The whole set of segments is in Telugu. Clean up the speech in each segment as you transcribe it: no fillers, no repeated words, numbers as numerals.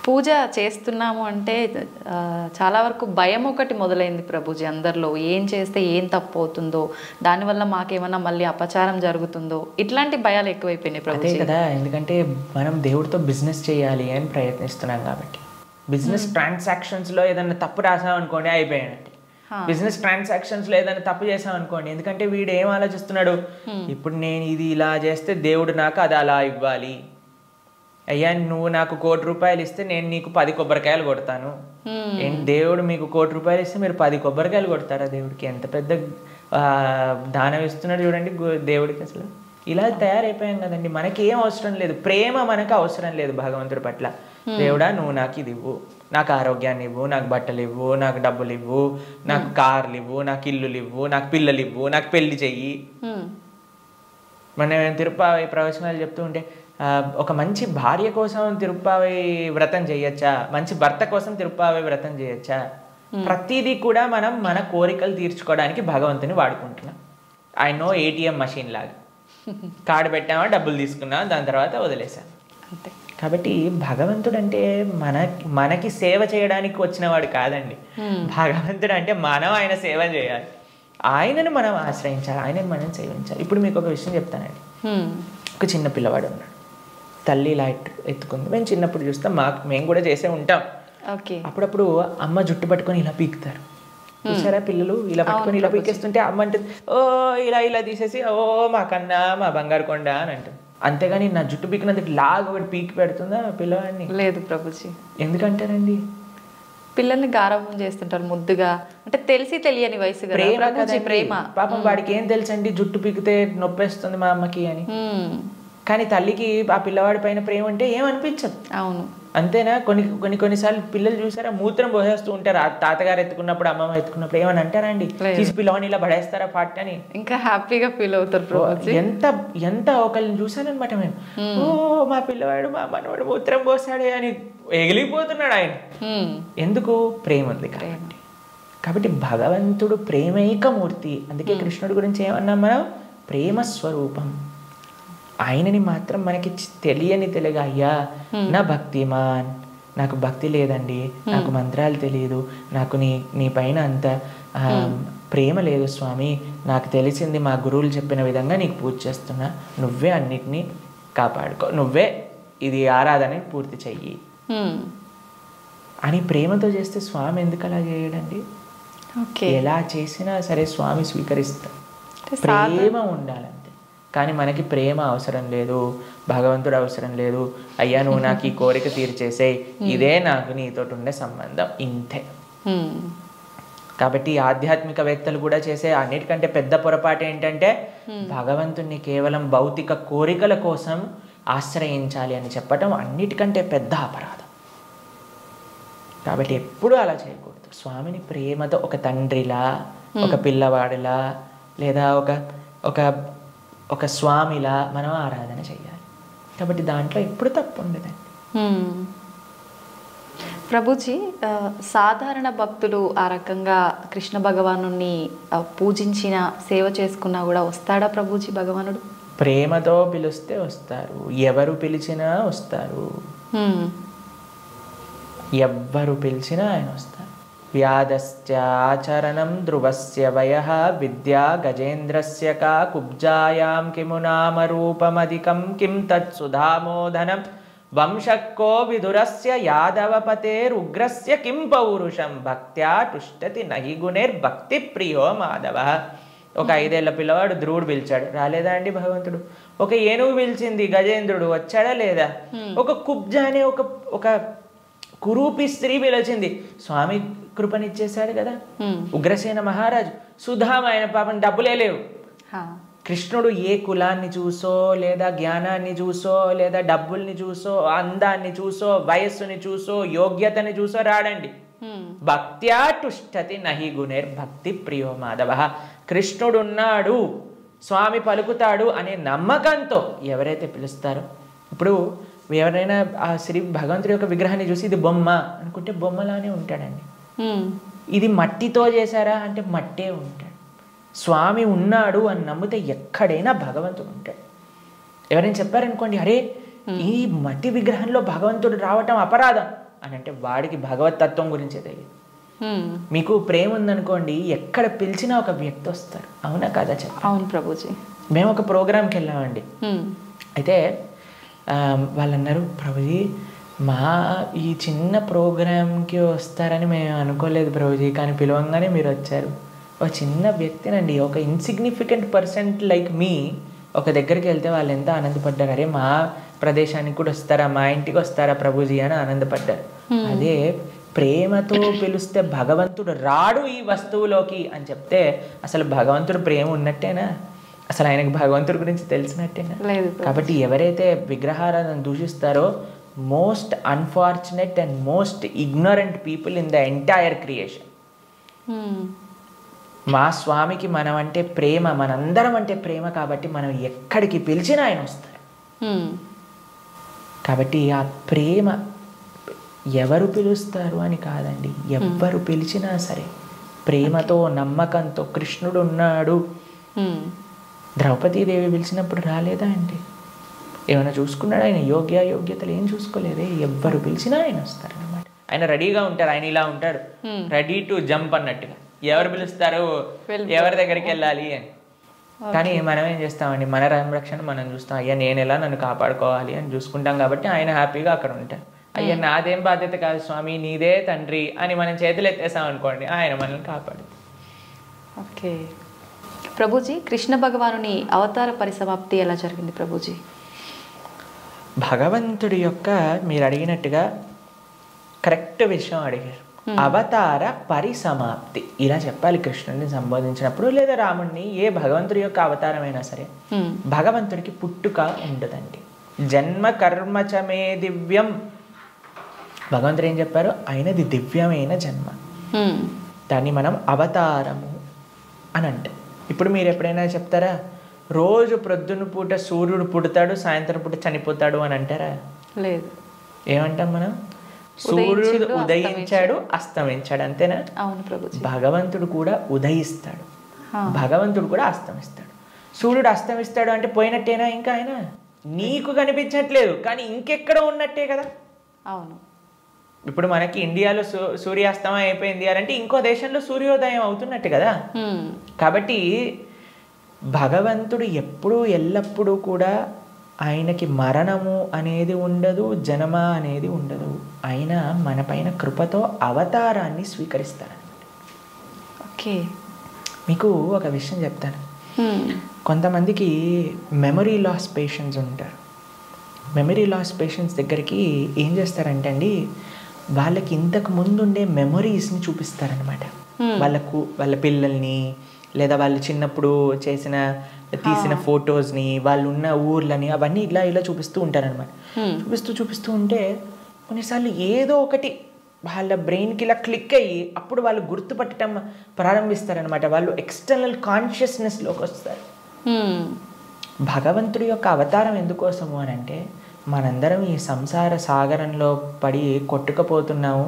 పూజ చేస్తున్నాము అంటే చాలా వరకు భయం ఒకటి మొదలైంది ప్రభుజీ అందరిలో. ఏం చేస్తే ఏం తప్పు అవుతుందో, దానివల్ల మాకేమన్నా మళ్ళీ అపచారం జరుగుతుందో, ఇట్లాంటి భయాలు ఎక్కువైపోయినాయి ప్రభుజీ. అదే కదా, ఎందుకంటే మనం దేవుడితో బిజినెస్ చేయాలి అని ప్రయత్నిస్తున్నాం కాబట్టి. బిజినెస్ ట్రాన్సాక్షన్స్లో ఏదైనా తప్పు రాసామనుకోండి అయిపోయానంటే. బిజినెస్ ట్రాన్సాక్షన్స్లో ఏదైనా తప్పు చేసామనుకోండి, ఎందుకంటే వీడు ఏం ఆలోచిస్తున్నాడు, ఇప్పుడు నేను ఇది ఇలా చేస్తే దేవుడు నాకు అది అలా ఇవ్వాలి, అయ్యా నువ్వు నాకు 1 కోటి రూపాయలు ఇస్తే నేను నీకు 10 కొబ్బరికాయలు కొడతాను. ఏంటి దేవుడు మీకు 1 కోటి రూపాయలు ఇస్తే మీరు 10 కొబ్బరికాయలు కొడతారా దేవుడికి? ఎంత పెద్ద దానం ఇస్తున్నాడు చూడండి దేవుడికి. అసలు ఇలా తయారైపోయాం కదండి. మనకి ఏం అవసరం లేదు, ప్రేమ మనకు అవసరం లేదు భగవంతుడి పట్ల. దేవుడా నువ్వు నాకు ఇది ఇవ్వు, నాకు ఆరోగ్యాన్ని ఇవ్వు, నాకు బట్టలు ఇవ్వు, నాకు డబ్బులు ఇవ్వు, నాకు కార్లు ఇవ్వు, నాకు ఇల్లులు ఇవ్వు, నాకు పిల్లలు ఇవ్వు, నాకు పెళ్లి చెయ్యి. మనం తిరుప్పావై ప్రవచనాలు చెప్తూ ఉంటే ఒక మంచి భార్య కోసం తిరుప్పావై వ్రతం చేయొచ్చా, మంచి భర్త కోసం తిరుప్పావై వ్రతం చేయొచ్చా? ప్రతిదీ కూడా మనం మన కోరికలు తీర్చుకోవడానికి భగవంతుని వాడుకుంటున్నాం. ఐ నో ఏటీఎం మెషిన్ లాగా కార్డు పెట్టామా, డబ్బులు తీసుకున్నా, దాని తర్వాత వదిలేసాం అంతే. కాబట్టి భగవంతుడు అంటే మనకి సేవ చేయడానికి వచ్చినవాడు కాదండి. భగవంతుడు అంటే మనం ఆయన సేవ చేయాలి, ఆయనను మనం ఆశ్రయించాలి, ఆయనను మనం సేవించాలి. ఇప్పుడు మీకు ఒక విషయం చెప్తానండి. ఒక చిన్న పిల్లవాడు ఉన్నాడు, తల్లి ఇలా ఎత్తుకుంది. మేము చిన్నప్పుడు చూస్తాం, మేము కూడా చేసే ఉంటాం. అప్పుడప్పుడు అమ్మ జుట్టు పట్టుకొని ఇలా పీకుతారు చూసారా, పిల్లలు ఇలా పట్టుకొని ఇలా పీకేస్తుంటే అమ్మ అంటే ఓ ఇలా ఇలా తీసేసి ఓ మా కన్నా మా బంగారు కొండ అని అంటుంది. అంతేగాని నా జుట్టు పీకినందుకు లాగా ఒకటి పీకి పెడుతుందా పిల్లవాడిని? లేదు ప్రభుజీ. ఎందుకంటారండి? పిల్లల్ని గారాబం చేస్తుంటారు ముద్దుగా, అంటే తెలిసి తెలియని వయసు, ప్రేమ. పాపం వాడికి ఏం తెలుసండి జుట్టు పీకితే నొప్పేస్తుంది మా అమ్మకి అని. కానీ తల్లికి ఆ పిల్లవాడి పైన ప్రేమ అంటే ఏమనిపించదు. అవును, అంతేనా? కొన్నిసార్లు పిల్లలు చూసారా మూత్రం పోసేస్తూ ఉంటారు, తాతగారు ఎత్తుకున్నప్పుడు అమ్మమ్మ ఎత్తుకున్నప్పుడు ఏమని అంటారా అండి, తీసి పిల్లవాడిని ఇలా పడేస్తారా పాట అని? ఇంకా హ్యాపీగా ఫీల్ అవుతారు. ఎంత ఒకళ్ళని చూసానమాట మేము, ఓ మా పిల్లవాడు మా మనవాడు మూత్రం పోసాడే అని ఎగిలిపోతున్నాడు ఆయన. ఎందుకు? ప్రేమ ఉంది కాబట్టి భగవంతుడు ప్రేమైకమూర్తి. అందుకే కృష్ణుడి గురించి ఏమన్నాం మనం? ప్రేమ స్వరూపం. ఆయనని మాత్రం మనకి తెలియగా, అయ్యా నా భక్తిమాన్, నాకు భక్తి లేదండి, నాకు మంత్రాలు తెలియదు, నాకు నీ పైన అంత ప్రేమ లేదు స్వామి, నాకు తెలిసింది మా గురువులు చెప్పిన విధంగా నీకు పూజ చేస్తున్నా, నువ్వే అన్నిటినీ కాపాడుకో, నువ్వే ఇది ఆరాధన పూర్తి చెయ్యి అని ప్రేమతో చేస్తే స్వామి ఎందుకు అలా చేయడండి? ఎలా చేసినా సరే స్వామి స్వీకరిస్తా. ప్రేమ ఉండాలంతే. కానీ మనకి ప్రేమ అవసరం లేదు, భగవంతుడు అవసరం లేదు. అయ్యా నువ్వు నాకు ఈ కోరిక తీర్చేసే, ఇదే నాకు నీతో ఉండే సంబంధం, ఇంతే. కాబట్టి ఆధ్యాత్మికవేత్తలు కూడా చేసే అన్నిటికంటే పెద్ద పొరపాటు ఏంటంటే భగవంతుణ్ణి కేవలం భౌతిక కోరికల కోసం ఆశ్రయించాలి అని చెప్పటం అన్నిటికంటే పెద్ద అపరాధం. కాబట్టి ఎప్పుడూ అలా చేయకూడదు. స్వామిని ప్రేమతో ఒక తండ్రిలా, ఒక పిల్లవాడిలా, లేదా ఒక స్వామిలా మనం ఆరాధన చేయాలి. కాబట్టి దాంట్లో ఎప్పుడు తప్పు ఉండదండి. ప్రభుజీ, సాధారణ భక్తులు ఆ రకంగా కృష్ణ భగవాను పూజించిన సేవ చేసుకున్నా కూడా వస్తాడా ప్రభుజీ భగవానుడు? ప్రేమతో పిలిస్తే వస్తారు, ఎవరు పిలిచినా వస్తారు, ఎవ్వరు పిలిచినా ఆయన వస్తారు. వ్యాధశ్చాచరణం ధ్రువస్య వయః విద్యా గజేంద్రస్య కా కుబ్జాయాం కిము నామ రూపమధికం కిం తత్సుధామోదనం వంశక్కో విదురస్య యాదవపతేరుగ్రస్య కిం పౌరుషం భక్త్యా టుష్టతి నహి గుణైర్భక్తి ప్రియో మాధవ. ఒక 5 ఏళ్ల పిల్లవాడు ధ్రువుడు పిలిచాడు, రాలేదా అండి భగవంతుడు? ఒక ఏనుగు పిలిచింది గజేంద్రుడు, వచ్చాడా లేదా? ఒక కుబ్జ అనే ఒక కురూపి స్త్రీ పిలిచింది, స్వామి కృపనిచ్చేశాడు కదా. ఉగ్రసేన మహారాజు, సుధామ, ఆయన పాపం డబ్బులే లేవు. కృష్ణుడు ఏ కులాన్ని చూసో, లేదా జ్ఞానాన్ని చూసో, లేదా డబ్బుల్ని చూసో, అందాన్ని చూసో, వయస్సుని చూసో, యోగ్యతని చూసో రాడండి. భక్త్యా టుష్టతి నహి గుణైర్భక్తి ప్రియో మాధవ. కృష్ణుడున్నాడు, స్వామి పలుకుతాడు అనే నమ్మకంతో ఎవరైతే పిలుస్తారో, ఇప్పుడు ఎవరైనా ఆ శ్రీ భగవంతుడి యొక్క విగ్రహాన్ని చూసి ఇది బొమ్మ అనుకుంటే బొమ్మలానే ఉంటాడండి. ఇది మట్టితో చేశారా అంటే మట్టే ఉంటాడు. స్వామి ఉన్నాడు అని నమ్మితే ఎక్కడైనా భగవంతుడు ఉంటాడు. ఎవరైనా చెప్పారనుకోండి, అరే ఈ మట్టి విగ్రహంలో భగవంతుడు రావటం అపరాధం అని అంటే వాడికి భగవత్ తత్వం గురించే తెలియదు. హ్మ్. మీకు ప్రేమ ఉందనుకోండి, ఎక్కడ పిలిచినా ఒక వ్యక్తి వస్తారు. అవునా కదా చెప్పండి. అవును ప్రభుజీ. మేము ఒక ప్రోగ్రామ్కి వెళ్ళామండి. హ్మ్. అయితే వాళ్ళు అన్నారు, ప్రభుజీ మా ఈ చిన్న ప్రోగ్రామ్కి వస్తారని మేము అనుకోలేదు ప్రభుజీ, కానీ పిలవంగానే మీరు వచ్చారు. ఒక చిన్న వ్యక్తినండి, ఒక ఇన్సిగ్నిఫికెంట్ పర్సెంట్ లైక్ మీ ఒక దగ్గరికి వెళ్తే వాళ్ళు ఎంత ఆనందపడ్డారు. అరే మా ప్రదేశానికి కూడా వస్తారా, మా ఇంటికి వస్తారా ప్రభుజీ అని ఆనందపడ్డారు. అదే ప్రేమతో పిలిస్తే భగవంతుడు రాడు ఈ వస్తువులోకి అని చెప్తే అసలు భగవంతుడు ప్రేమ ఉన్నట్టేనా? అసలు ఆయనకు భగవంతుడి గురించి తెలిసినట్టేనా? లేదు. కాబట్టి ఎవరైతే విగ్రహారాధన దూషిస్తారో most unfortunate and most ignorant people in the entire creation. మా స్వామికి మనం అంటే ప్రేమ, మనందరం అంటే ప్రేమ, కాబట్టి మనం ఎక్కడికి పిలిచినా ఆయన వస్తారు. కాబట్టి ఆ ప్రేమ ఎవరు పిలుస్తారు అని కాదండి, ఎవ్వరు పిలిచినా సరే ప్రేమతో నమ్మకంతో కృష్ణుడు ఉన్నాడు. ద్రౌపదీదేవి పిలిచినప్పుడు రాలేదా అండి? ఏమైనా చూసుకున్నాడు ఆయన? యోగ్యతలు ఏం చూసుకోలేదే. ఎవ్వరు పిలిచినా ఆయన వస్తారు అన్నమాట. ఆయన రెడీగా ఉంటారు. ఆయన ఇలా ఉంటాడు, రెడీ టు జంప్ అన్నట్టుగా. ఎవరు పిలుస్తారు, ఎవరి దగ్గరికి వెళ్ళాలి అని. కానీ మనం ఏం చేస్తామండి, మన సంరక్షణ మనం చూస్తాం. అయ్యా నేను ఎలా నన్ను కాపాడుకోవాలి అని చూసుకుంటాం. కాబట్టి ఆయన హ్యాపీగా అక్కడ ఉంటారు. అయ్యా నాదేం బాధ్యత కాదు స్వామి, నీదే తండ్రి అని మనం చేతులు ఎత్తేసాం అనుకోండి, ఆయన మనల్ని కాపాడు. ఓకే ప్రభుజీ, కృష్ణ భగవానుని అవతార పరిసమాప్తి ఎలా జరిగింది ప్రభుజీ? భగవంతుడి యొక్క మీరు అడిగినట్టుగా కరెక్ట్ విషయం అడిగారు. అవతార పరిసమాప్తి ఇలా చెప్పాలి కృష్ణుడిని సంబోధించినప్పుడు, లేదా రాముడిని, ఏ భగవంతుడి యొక్క అవతారమైనా సరే. భగవంతుడికి పుట్టుక ఉండదండి. జన్మ కర్మచమే దివ్యం. భగవంతుడు ఏం చెప్పారు? ఆయనది దివ్యమైన జన్మ. దాన్ని మనం అవతారము అని అంటాం. ఇప్పుడు మీరు ఎప్పుడైనా చెప్తారా, రోజు ప్రొద్దున పూట సూర్యుడు పుడతాడు, సాయంత్రం పూట చనిపోతాడు అని అంటారా? లేదు. ఏమంటాం మనం? సూర్యుడు ఉదయించాడు, అస్తమించాడు, అంతేనా? అవును ప్రభుజీ. భగవంతుడు కూడా ఉదయిస్తాడు, భగవంతుడు కూడా అస్తమిస్తాడు. సూర్యుడు అస్తమిస్తాడు అంటే పోయినట్టేనా? ఇంకా ఆయన నీకు కనిపించట్లేదు, కానీ ఇంకెక్కడ ఉన్నట్టే కదా. అవును. ఇప్పుడు మనకి ఇండియాలో సూర్యాస్తమయం అయిపోయింది అంటే ఇంకో దేశంలో సూర్యోదయం అవుతున్నట్టు కదా. కాబట్టి భగవంతుడు ఎప్పుడూ ఎల్లప్పుడూ కూడా ఆయనకి మరణము అనేది ఉండదు, జన్మ అనేది ఉండదు. ఆయన మన పైన కృపతో అవతారాన్ని స్వీకరిస్తారనమాట. ఓకే, మీకు ఒక విషయం చెప్తాను. కొంతమందికి మెమరీ లాస్ పేషెంట్స్ ఉంటారు. మెమరీ లాస్ పేషెంట్స్ దగ్గరికి ఏం చేస్తారంటే అండి, వాళ్ళకి ఇంతకు ముందు ఉండే మెమరీస్ని చూపిస్తారనమాట. వాళ్ళ పిల్లల్ని, లేదా వాళ్ళు చిన్నప్పుడు తీసిన ఫొటోస్ని, వాళ్ళు ఉన్న ఊర్లని, అవన్నీ ఇలా చూపిస్తూ ఉంటారనమాట. చూపిస్తూ ఉంటే కొన్నిసార్లు ఏదో ఒకటి వాళ్ళ బ్రెయిన్కి ఇలా క్లిక్ అయ్యి అప్పుడు వాళ్ళు గుర్తుపట్టడం ప్రారంభిస్తారనమాట. వాళ్ళు ఎక్స్టర్నల్ కాన్షియస్నెస్లోకి వస్తారు. భగవంతుడి యొక్క అవతారం ఎందుకోసము అని అంటే, మనందరం ఈ సంసార సాగరంలో పడి కొట్టుకుపోతున్నాము.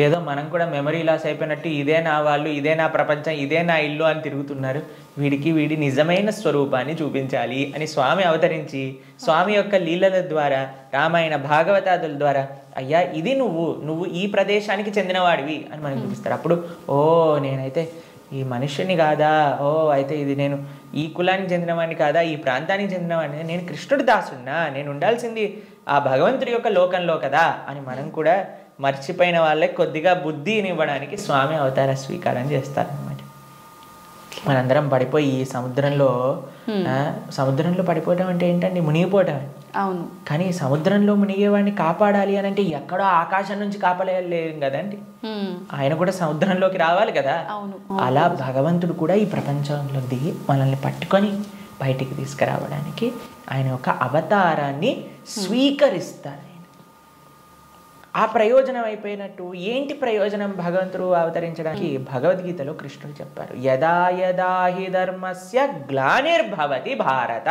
ఏదో మనం కూడా మెమరీ లాస్ అయిపోయినట్టు ఇదే నా వాళ్ళు, ఇదే నా ప్రపంచం, ఇదే నా ఇల్లు అని తిరుగుతున్నారు. వీడి నిజమైన స్వరూపాన్ని చూపించాలి అని స్వామి అవతరించి, స్వామి యొక్క లీలల ద్వారా, రామాయణ భాగవతాదుల ద్వారా, అయ్యా ఇది నువ్వు ఈ ప్రదేశానికి చెందినవాడివి అని మనకు చూపిస్తారు. అప్పుడు నేనైతే ఈ మనుష్యుని కాదా, అయితే ఇది నేను ఈ కులానికి చెందినవాడిని కాదా, ఈ ప్రాంతానికి చెందినవాడిని, నేను కృష్ణుడి దాసున్నా, నేను ఉండాల్సింది ఆ భగవంతుడి యొక్క లోకంలో కదా అని మనం కూడా మర్చిపోయిన వాళ్ళకి కొద్దిగా బుద్ధిని ఇవ్వడానికి స్వామి అవతార స్వీకారం చేస్తారనమాట. మనందరం పడిపోయి ఈ సముద్రంలో పడిపోవడం అంటే ఏంటండి? మునిగిపోవడం. అవును. కానీ సముద్రంలో మునిగేవాడిని కాపాడాలి అని అంటే ఎక్కడో ఆకాశం నుంచి కాపాడలేదు కదండి, ఆయన కూడా సముద్రంలోకి రావాలి కదా. అలా భగవంతుడు కూడా ఈ ప్రపంచంలో దిగి మనల్ని పట్టుకొని బయటికి తీసుకురావడానికి ఆయన యొక్క అవతారాన్ని స్వీకరిస్తారు. ఆ ప్రయోజనం అయిపోయినట్టు ఏంటి ప్రయోజనం భగవంతుడు అవతరించడానికి? భగవద్గీతలో కృష్ణుడు చెప్పారు, యదా యదా హి ధర్మస్య గ్లానిర్భవతి భారత.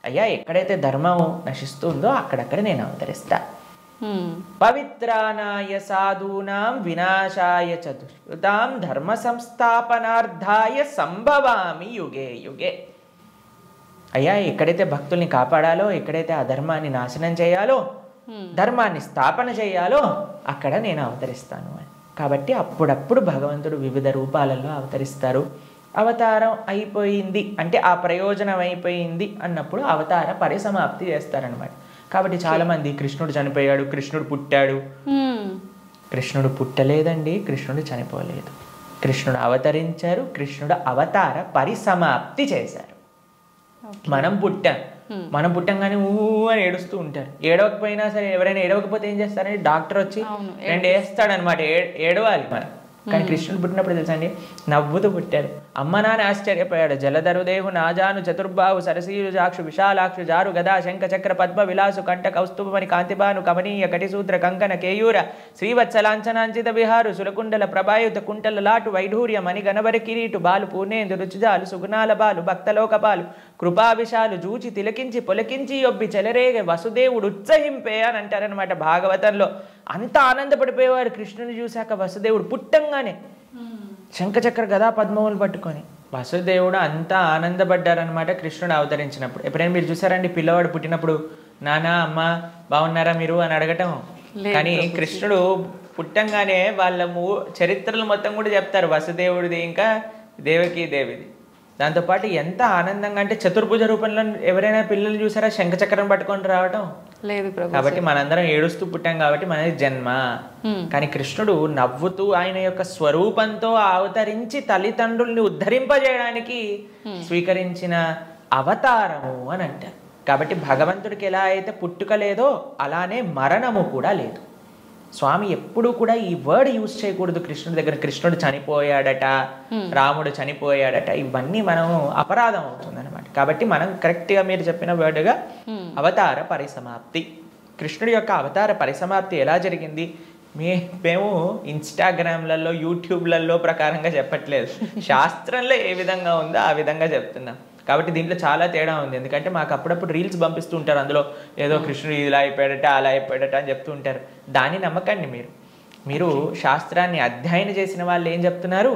అయ్యా ఎక్కడైతే ధర్మం నశిస్తుందో అక్కడక్కడ నేను అవతరిస్తా. పవిత్రానాయ సాధూనాం వినాశాయ చ దుష్కృతాం ధర్మ సంస్థాపనార్థాయ సంభవామి యుగే యుగే. అయ్యా ఎక్కడైతే భక్తుల్ని కాపాడాలో, ఎక్కడైతే అధర్మాన్ని నాశనం చేయాలో ధర్మాన్ని స్థాపన చేయాలో అక్కడ నేను అవతరిస్తాను అని. కాబట్టి అప్పుడప్పుడు భగవంతుడు వివిధ రూపాలలో అవతరిస్తారు. అవతారం అయిపోయింది అంటే ఆ ప్రయోజనం అయిపోయింది అన్నప్పుడు అవతార పరిసమాప్తి చేస్తారనమాట. కాబట్టి చాలామంది కృష్ణుడు చనిపోయాడు, కృష్ణుడు పుట్టాడు. కృష్ణుడు పుట్టలేదండి, కృష్ణుడు చనిపోలేదు. కృష్ణుడు అవతరించారు, కృష్ణుడు అవతార పరిసమాప్తి చేశారు. మనం పుట్టంగానే అని ఏడుస్తూ ఉంటారు. ఏడవకపోయినా సరే, ఎవరైనా ఏడవకపోతే ఏం చేస్తారంటే డాక్టర్ వచ్చి రెండు వేస్తాడనమాట, ఏడవాలి మనం. కానీ కృష్ణుడు పుట్టినప్పుడు తెలుసా అండి, నవ్వుతూ పుట్టాడు. అమ్మ నాన్న ఆశ్చర్యపోయాడు. జలధరుదేహు నాజాను చతుర్బాహు సరసీలు జాక్షు విశాలాక్షు జారు గదా శంఖ చక్ర పద్మ విలాసు కంఠ కౌస్తుభమణి కాంతిబాను కమనీయ కటిసూత్ర కంకణ కేయూర శ్రీవత్సలాంఛనాంచిత విహారు సులకుండల ప్రభాయుత కుంటల లాటు వైఢూర్య మణి గణవరి కిరీటు బాలు పూర్ణేందు రుచిజాలు సుగుణాల బాలు భక్తలోక బాలు కృపాభిషాలు జూచి తిలకించి పొలకించి యొబ్బి చెలరేగ వసుదేవుడు ఉత్సహింపే అని అంటారనమాట భాగవతంలో. అంత ఆనందపడిపోయేవాడు కృష్ణుని చూశాక వసుదేవుడు పుట్టంగానే శంఖచక్ర గదా పద్మములు పట్టుకొని. వసుదేవుడు అంతా ఆనందపడ్డారనమాట కృష్ణుడు అవతరించినప్పుడు. ఎప్పుడైనా మీరు చూసారండి పిల్లవాడు పుట్టినప్పుడు నాన్న అమ్మ బాగున్నారా మీరు అని అడగటం? కానీ కృష్ణుడు పుట్టంగానే వాళ్ళ చరిత్రలు మొత్తం కూడా చెప్తారు, వసుదేవుడిది ఇంకా దేవకీ దేవిది. దాంతోపాటు ఎంత ఆనందంగా అంటే చతుర్భుజ రూపంలో ఎవరైనా పిల్లలు చూసారా శంఖచక్రం పట్టుకొని రావటం? లేదు. కాబట్టి మనందరం ఏడుస్తూ పుట్టాం కాబట్టి మనది జన్మ. కానీ కృష్ణుడు నవ్వుతూ ఆయన యొక్క స్వరూపంతో అవతరించి తల్లిదండ్రుల్ని ఉద్ధరింపజేయడానికి స్వీకరించిన అవతారము అని అంటారు. కాబట్టి భగవంతుడికి ఎలా అయితే పుట్టుక లేదో అలానే మరణము కూడా లేదు. స్వామి ఎప్పుడూ కూడా ఈ వర్డ్ యూజ్ చేయకూడదు కృష్ణుడి దగ్గర. కృష్ణుడు చనిపోయాడట, రాముడు చనిపోయాడట, ఇవన్నీ మనం అపరాధం అవుతుంది అనమాట. కాబట్టి మనం కరెక్ట్గా మీరు చెప్పిన వర్డ్గా అవతార పరిసమాప్తి, కృష్ణుడి యొక్క అవతార పరిసమాప్తి ఎలా జరిగింది మేము ఇన్స్టాగ్రామ్లలో యూట్యూబ్లలో ప్రకారంగా చెప్పట్లేదు. శాస్త్రంలో ఏ విధంగా ఉందో ఆ విధంగా చెప్తున్నాం. కాబట్టి దీంట్లో చాలా తేడా ఉంది. ఎందుకంటే మాకు అప్పుడప్పుడు రీల్స్ పంపిస్తూ ఉంటారు, అందులో ఏదో కృష్ణుడు ఇలా అయిపోయాడట అలా అయిపోయాడట అని చెప్తూ ఉంటారు. దాన్ని నమ్మకండి. మీరు శాస్త్రాన్ని అధ్యయనం చేసిన వాళ్ళు ఏం చెప్తున్నారు,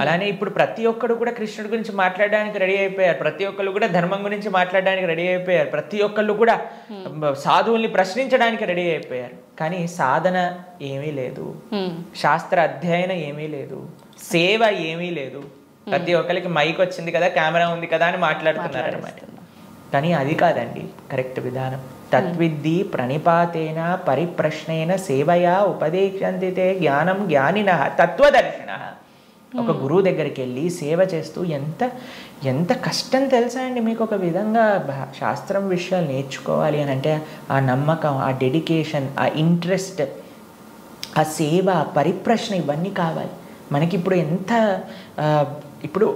అలానే ఇప్పుడు ప్రతి ఒక్కరు కూడా కృష్ణుడి గురించి మాట్లాడడానికి రెడీ అయిపోయారు. ప్రతి ఒక్కరు కూడా ధర్మం గురించి మాట్లాడడానికి రెడీ అయిపోయారు. ప్రతి ఒక్కళ్ళు కూడా సాధువుల్ని ప్రశ్నించడానికి రెడీ అయిపోయారు. కానీ సాధన ఏమీ లేదు, శాస్త్ర అధ్యయనం ఏమీ లేదు, సేవ ఏమీ లేదు. ప్రతి ఒక్కరికి మైక్ వచ్చింది కదా, కెమెరా ఉంది కదా అని మాట్లాడుతున్నారు అనమాట. కానీ అది కాదండి కరెక్ట్ విధానం. తత్విద్ధి ప్రణిపాతేన పరిప్రశ్నేన సేవయా ఉపదేశంతితే జ్ఞానం జ్ఞానిన తత్వదర్శిన. ఒక గురువు దగ్గరికి వెళ్ళి సేవ చేస్తూ ఎంత కష్టం తెలుసా అండి మీకు. ఒక విధంగా శాస్త్రం విషయాలు నేర్చుకోవాలి అని అంటే ఆ నమ్మకం, ఆ డెడికేషన్, ఆ ఇంట్రెస్ట్, ఆ సేవ, ఆ పరిప్రశ్న ఇవన్నీ కావాలి మనకి. ఇప్పుడు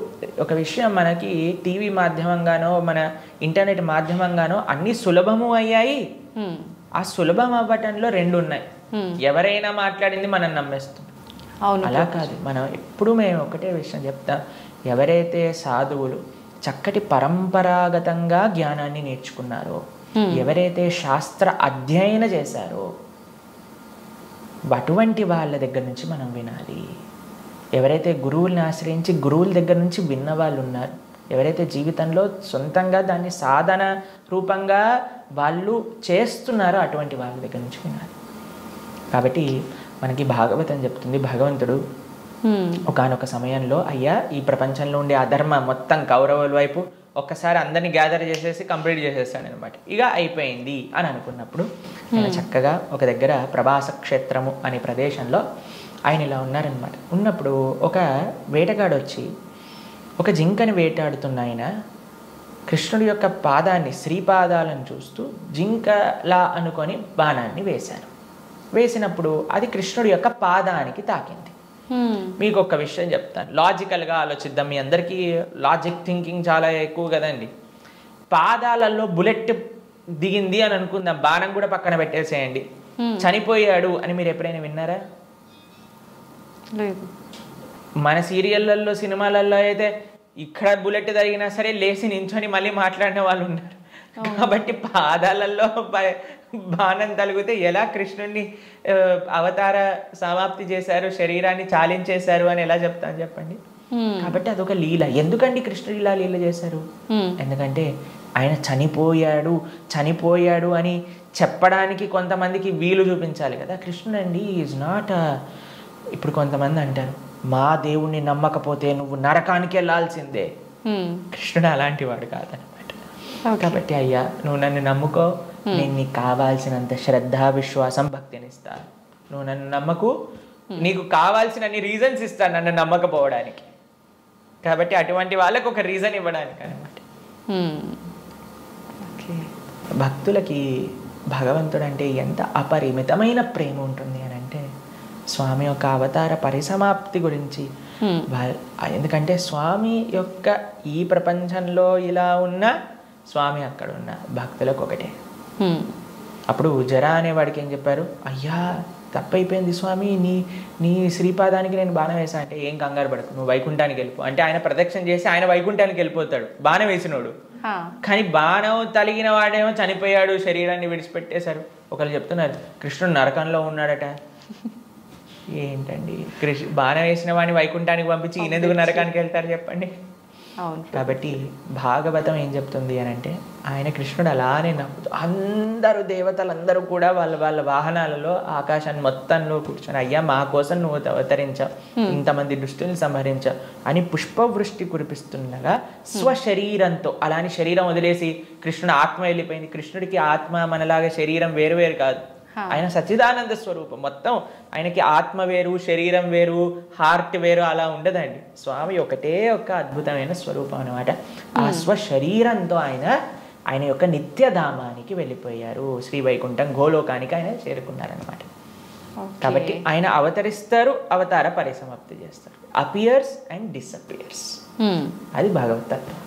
ఒక విషయం మనకి టీవీ మాధ్యమంగానో మన ఇంటర్నెట్ మాధ్యమంగానో అన్ని సులభము అయ్యాయి. ఆ సులభం అవ్వటంలో రెండు ఉన్నాయి. ఎవరైనా మాట్లాడింది మనం నమ్మేస్తాం. అలా కాదు. మనం ఎప్పుడు మేము ఒకటే విషయం చెప్తాం, ఎవరైతే సాధువులు చక్కటి పరంపరాగతంగా జ్ఞానాన్ని నేర్చుకున్నారో, ఎవరైతే శాస్త్ర అధ్యయన చేశారో అటువంటి వాళ్ళ దగ్గర నుంచి మనం వినాలి. ఎవరైతే గురువుల్ని ఆశ్రయించి గురువుల దగ్గర నుంచి విన్న వాళ్ళు ఉన్నారు, ఎవరైతే జీవితంలో సొంతంగా దాన్ని సాధన రూపంగా వాళ్ళు చేస్తున్నారో అటువంటి వాళ్ళ దగ్గర నుంచి వినాలి. కాబట్టి మనకి భాగవతం చెప్తుంది, భగవంతుడు ఒకానొక సమయంలో అయ్యా ఈ ప్రపంచంలో ఉండే అధర్మ మొత్తం కౌరవుల వైపు ఒక్కసారి అందరినీ గ్యాదర్ చేసేసి కంప్లీట్ చేసేస్తాడు అనమాట. ఇక అయిపోయింది అని అనుకున్నప్పుడు ఆయన చక్కగా ఒక దగ్గర ప్రభాస క్షేత్రము అనే ప్రదేశంలో ఆయన ఇలా ఉన్నారనమాట. ఉన్నప్పుడు ఒక వేటగాడు వచ్చి ఒక జింకని వేటాడుతున్న ఆయన కృష్ణుడి యొక్క పాదాన్ని, శ్రీపాదాలను చూస్తూ జింకలా అనుకొని బాణాన్ని వేశారు. వేసినప్పుడు అది కృష్ణుడి యొక్క పాదానికి తాకింది. మీకు ఒక విషయం చెప్తాను, లాజికల్గా ఆలోచిద్దాం. మీ అందరికీ లాజిక్ థింకింగ్ చాలా ఎక్కువ కదండి. పాదాలలో బుల్లెట్ దిగింది అని అనుకుందాం, బాణం కూడా పక్కన పెట్టేసేయండి, చనిపోయాడు అని మీరు ఎప్పుడైనా విన్నారా? లేదు. మన సీరియళ్ళల్లో సినిమాలలో అయితే ఇక్కడ బుల్లెట్ తగినా సరే లేచి నించొని మళ్ళీ మాట్లాడిన వాళ్ళు ఉన్నారు. కాబట్టి పాదాలలో బాణం తలిగితే ఎలా కృష్ణుడిని అవతార సమాప్తి చేశారు, శరీరాన్ని చాలించేశారు అని ఎలా చెప్తాను చెప్పండి. కాబట్టి అదొక లీల. ఎందుకండి కృష్ణుడు ఇలా లీల చేశారు? ఎందుకంటే ఆయన చనిపోయాడు అని చెప్పడానికి కొంతమందికి వీలు చూపించాలి కదా. కృష్ణుడు అండి ఈజ్ నాట్. ఇప్పుడు కొంతమంది అంటారు మా దేవుణ్ణి నమ్మకపోతే నువ్వు నరకానికి వెళ్ళాల్సిందే. కృష్ణుడు అలాంటి వాడు కాదనమాట. కాబట్టి అయ్యా నువ్వు నన్ను నమ్ముకో, నేను నీకు కావాల్సినంత శ్రద్ధ విశ్వాసం భక్తినిస్తా. నువ్వు నన్ను నమ్మకు, నీకు కావాల్సినన్ని రీజన్స్ ఇస్తాను నన్ను నమ్మకపోవడానికి. కాబట్టి అటువంటి వాళ్ళకు ఒక రీజన్ ఇవ్వడానికి అనమాట. భక్తులకి భగవంతుడు అంటే ఎంత అపరిమితమైన ప్రేమ ఉంటుంది అని అంటే స్వామి యొక్క అవతార పరిసమాప్తి గురించి ఎందుకంటే స్వామి యొక్క ఈ ప్రపంచంలో ఇలా ఉన్న స్వామి అక్కడ ఉన్న భక్తులకు ఒకటే. అప్పుడు జరా అనేవాడికి ఏం చెప్పారు, అయ్యా తప్పైపోయింది స్వామి, నీ శ్రీపాదానికి నేను బాణం వేసా అంటే ఏం కంగారు పడకు, నువ్వు వైకుంఠానికి వెళ్ళిపో అంటే ఆయన ప్రదక్షిణ చేసి ఆయన వైకుంఠానికి వెళ్ళిపోతాడు బాణం వేసినోడు. కానీ బాణం తలిగిన వాడేమో చనిపోయాడు, శరీరాన్ని విడిచిపెట్టేశారు. ఒకళ్ళు చెప్తున్నారు కృష్ణుడు నరకంలో ఉన్నాడట. ఏంటండి బాణం వేసిన వాడిని వైకుంఠానికి పంపించి ఈయనెందుకు నరకానికి వెళ్తారు చెప్పండి. కాబట్టి భాగవతం ఏం చెప్తుంది అని అంటే ఆయన కృష్ణుడు అలానే నమ్ముతూ అందరూ దేవతలందరూ కూడా వాళ్ళ వాహనాలలో ఆకాశాన్ని మొత్తంలో కూర్చొని అయ్యా మా కోసం నువ్వు అవతరించావు, ఇంతమంది దుష్టుల్ని సంహరించావు అని పుష్పవృష్టి కురిపిస్తుండగా స్వశరీరంతో అలాని శరీరం వదిలేసి కృష్ణుడు ఆత్మ వెళ్ళిపోయింది. కృష్ణుడికి ఆత్మ మనలాగా శరీరం వేరు వేరు కాదు, ఆయన సచ్చిదానంద స్వరూపం. మొత్తం ఆయనకి ఆత్మ వేరు, శరీరం వేరు, హార్ట్ వేరు అలా ఉండదండి. స్వామి ఒకటే ఒక అద్భుతమైన స్వరూపం అనమాట. ఆ స్వశరీరంతో ఆయన యొక్క నిత్యధామానికి వెళ్ళిపోయారు. శ్రీ వైకుంఠం గోలోకానికి ఆయన చేరుకున్నారనమాట. కాబట్టి ఆయన అవతరిస్తారు, అవతార పరిసమాప్తి చేస్తారు. Appears and disappears. అది భగవతత్వం.